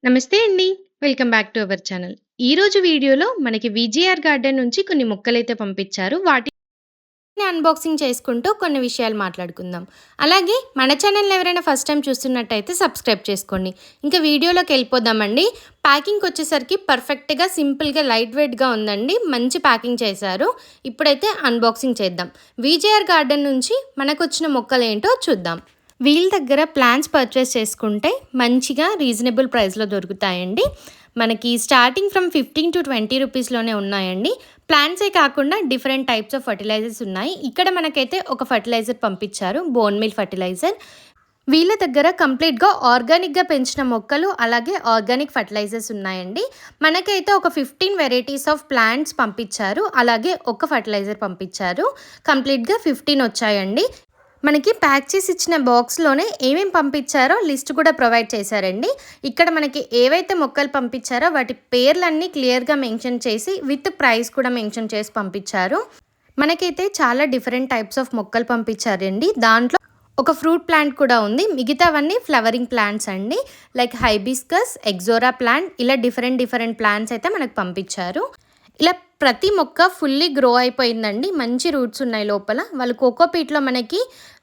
నమస్తే అండి. Welcome back to our channel. ఈరోజు వీడియోలో మనకి విజేఆర్ గార్డెన్ నుంచి కొన్ని మొక్కలైతే పంపించారు. వాటిని అన్బాక్సింగ్ చేసుకుంటూ కొన్ని విషయాలు మాట్లాడుకుందాం. అలాగే మన ఛానల్‌ని ఎవరైనా ఫస్ట్ టైం చూస్తున్నట్టయితే సబ్స్క్రైబ్ చేసుకోండి. ఇంకా వీడియోలోకి వెళ్ళిపోదామండి. ప్యాకింగ్‌కి వచ్చేసరికి పర్ఫెక్ట్‌గా, సింపుల్‌గా, లైట్ వెయిట్‌గా ఉందండి. మంచి ప్యాకింగ్ చేశారు. ఇప్పుడైతే అన్బాక్సింగ్ చేద్దాం. విజేఆర్ గార్డెన్ నుంచి మనకొచ్చిన మొక్కలేంటో చూద్దాం. వీళ్ళ దగ్గర ప్లాన్స్ పర్చేస్ చేసుకుంటే మంచిగా రీజనబుల్ ప్రైస్లో దొరుకుతాయండి. మనకి స్టార్టింగ్ ఫ్రమ్ 15-20 రూపీస్లోనే ఉన్నాయండి. ప్లాంట్సే కాకుండా డిఫరెంట్ టైప్స్ ఆఫ్ ఫర్టిలైజర్స్ ఉన్నాయి. ఇక్కడ మనకైతే ఒక ఫర్టిలైజర్ పంపించారు, బోన్ మీల్ ఫర్టిలైజర్. వీళ్ళ దగ్గర కంప్లీట్గా ఆర్గానిక్గా పెంచిన మొక్కలు అలాగే ఆర్గానిక్ ఫర్టిలైజర్స్ ఉన్నాయండి. మనకైతే ఒక 15 వెరైటీస్ ఆఫ్ ప్లాంట్స్ పంపించారు, అలాగే ఒక ఫర్టిలైజర్ పంపించారు. కంప్లీట్గా 15 వచ్చాయండి. మనకి ప్యాక్ చేసి ఇచ్చిన బాక్స్లోనే ఏమేమి పంపించారో లిస్ట్ కూడా ప్రొవైడ్ చేశారండి. ఇక్కడ మనకి ఏవైతే మొక్కలు పంపించారో వాటి పేర్లన్నీ క్లియర్గా మెన్షన్ చేసి విత్ ప్రైస్ కూడా మెన్షన్ చేసి పంపించారు. మనకైతే చాలా డిఫరెంట్ టైప్స్ ఆఫ్ మొక్కలు పంపించారండి. దాంట్లో ఒక ఫ్రూట్ ప్లాంట్ కూడా ఉంది. మిగతావన్నీ ఫ్లవరింగ్ ప్లాంట్స్ అండి. లైక్ హైబిస్కస్, ఎగ్జోరా ప్లాంట్, ఇలా డిఫరెంట్ ప్లాంట్స్ అయితే మనకు పంపించారు. ఇలా ప్రతి మొక్క ఫుల్లీ గ్రో అయిపోయిందండి. మంచి రూట్స్ ఉన్నాయి లోపల. వాళ్ళు కోకోపీట్లో మనకి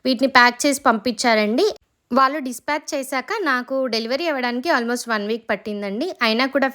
వీటిని ప్యాక్ చేసి పంపించారండి. వాళ్ళు డిస్పాచ్ చేశాక నాకు డెలివరీ అవ్వడానికి ఆల్మోస్ట్ 1 వీక్ పట్టిందండి. అయినా కూడా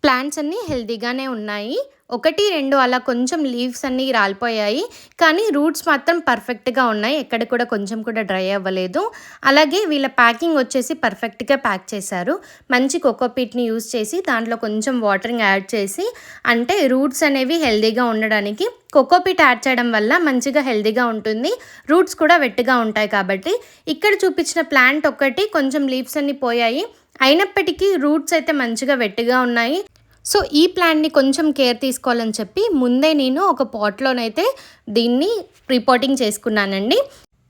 ప్లాంట్స్ అన్నీ హెల్తీగానే ఉన్నాయి. 1, 2 అలా కొంచెం లీవ్స్ అన్నీ రాలిపోయాయి, కానీ రూట్స్ మాత్రం పర్ఫెక్ట్గా ఉన్నాయి. ఎక్కడ కూడా కొంచెం కూడా డ్రై అవ్వలేదు. అలాగే వీళ్ళ ప్యాకింగ్ వచ్చేసి పర్ఫెక్ట్గా ప్యాక్ చేశారు. మంచి కోకోపీట్ని యూజ్ చేసి దాంట్లో కొంచెం వాటరింగ్ యాడ్ చేసి, అంటే రూట్స్ అనేవి హెల్తీగా ఉండడానికి కోకోపీట్ యాడ్ చేయడం వల్ల మంచిగా హెల్తీగా ఉంటుంది. రూట్స్ కూడా వెట్టిగా ఉంటాయి కాబట్టి. ఇక్కడ చూపించిన ప్లాంట్ ఒక్కటి కొంచెం లీవ్స్ అన్నీ పోయాయి, అయినప్పటికీ రూట్స్ అయితే మంచిగా వెట్టిగా ఉన్నాయి. సో ఈ ప్లాంట్ని కొంచెం కేర్ తీసుకోవాలని చెప్పి ముందే నేను ఒక పాట్లోనైతే దీన్ని రిపోర్టింగ్ చేసుకున్నానండి.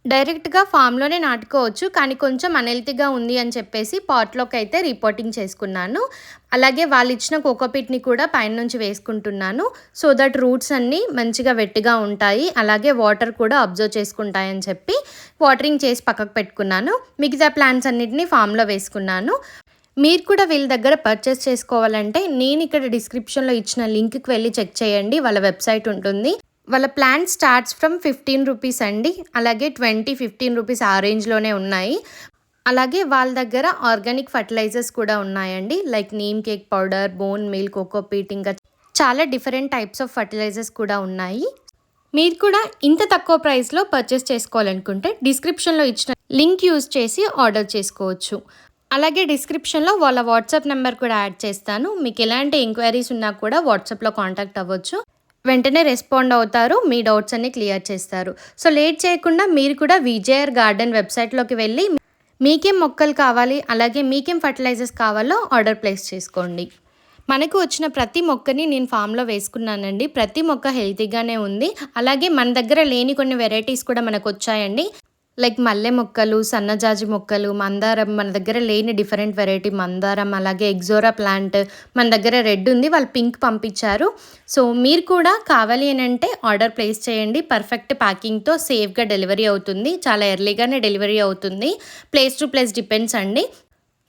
డైరెక్ట్గా ఫామ్లోనే నాటుకోవచ్చు, కానీ కొంచెం అన్హెల్తీగా ఉంది అని చెప్పేసి పాట్లోకి అయితే రిపోర్టింగ్ చేసుకున్నాను. అలాగే వాళ్ళు ఇచ్చిన కోకోపీట్ని కూడా పైన నుంచి వేసుకుంటున్నాను. సో దట్ రూట్స్ అన్నీ మంచిగా వెట్టిగా ఉంటాయి, అలాగే వాటర్ కూడా అబ్జర్వ్ చేసుకుంటాయని చెప్పి వాటరింగ్ చేసి పక్కకు పెట్టుకున్నాను. మిగతా ప్లాంట్స్ అన్నిటిని ఫామ్లో వేసుకున్నాను. మీరు కూడా వీళ్ళ దగ్గర పర్చేస్ చేసుకోవాలంటే నేను ఇక్కడ డిస్క్రిప్షన్లో ఇచ్చిన లింక్కి వెళ్ళి చెక్ చేయండి. వాళ్ళ వెబ్సైట్ ఉంటుంది. వాళ్ళ ప్లాన్ స్టార్ట్స్ ఫ్రమ్ 15 రూపీస్ అండి. అలాగే 20, 15 రూపీస్ ఆ రేంజ్లోనే ఉన్నాయి. అలాగే వాళ్ళ దగ్గర ఆర్గానిక్ ఫర్టిలైజర్స్ కూడా ఉన్నాయండి. Like neem cake powder, bone meal, cocopeat, ఇంకా చాలా డిఫరెంట్ టైప్స్ ఆఫ్ ఫర్టిలైజర్స్ కూడా ఉన్నాయి. మీరు కూడా ఇంత తక్కువ ప్రైస్లో పర్చేస్ చేసుకోవాలనుకుంటే డిస్క్రిప్షన్లో ఇచ్చిన లింక్ యూజ్ చేసి ఆర్డర్ చేసుకోవచ్చు. అలాగే డిస్క్రిప్షన్లో వాళ్ళ వాట్సాప్ నెంబర్ కూడా యాడ్ చేస్తాను. మీకు ఎలాంటి ఎంక్వైరీస్ ఉన్నా కూడా వాట్సాప్లో కాంటాక్ట్ అవ్వచ్చు. వెంటనే రెస్పాండ్ అవుతారు, మీ డౌట్స్ అన్ని క్లియర్ చేస్తారు. సో లేట్ చేయకుండా మీరు కూడా విజేఆర్ గార్డెన్ వెబ్సైట్లోకి వెళ్ళి మీకేం మొక్కలు కావాలి, అలాగే మీకేం ఫర్టిలైజర్స్ కావాలో ఆర్డర్ ప్లేస్ చేసుకోండి. మనకు వచ్చిన ప్రతి మొక్కని నేను ఫామ్లో వేసుకున్నానండి. ప్రతి మొక్క హెల్తీగానే ఉంది. అలాగే మన దగ్గర లేని కొన్ని వెరైటీస్ కూడా మనకు వచ్చాయండి. లైక్ మల్లె మొక్కలు, సన్నజాజి మొక్కలు, మందారం, మన దగ్గర లేని డిఫరెంట్ వెరైటీ మందారం, అలాగే ఎగ్జోరా ప్లాంట్, మన దగ్గర రెడ్ ఉంది, వాళ్ళు పింక్ పంపించారు. సో మీరు కూడా కావాలి అని అంటే ఆర్డర్ ప్లేస్ చేయండి. పర్ఫెక్ట్ ప్యాకింగ్తో సేఫ్గా డెలివరీ అవుతుంది. చాలా ఎర్లీగానే డెలివరీ అవుతుంది. ప్లేస్ టు ప్లేస్ డిపెండ్స్ అండి.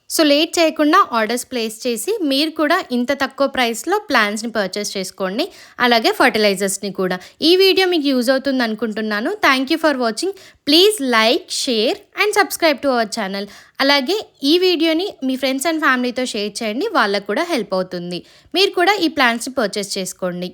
సో లేట్ చేయకుండా ఆర్డర్స్ ప్లేస్ చేసి మీరు కూడా ఇంత తక్కువ ప్రైస్లో ప్లాంట్స్ని పర్చేస్ చేసుకోండి, అలాగే ఫర్టిలైజర్స్ని కూడా. ఈ వీడియో మీకు యూజ్ అవుతుంది అనుకుంటున్నాను. Thank you for watching. Please like, share and subscribe to our channel. అలాగే ఈ వీడియోని మీ ఫ్రెండ్స్ అండ్ ఫ్యామిలీతో షేర్ చేయండి, వాళ్ళకు కూడా హెల్ప్ అవుతుంది. మీరు కూడా ఈ ప్లాంట్స్ని పర్చేస్ చేసుకోండి.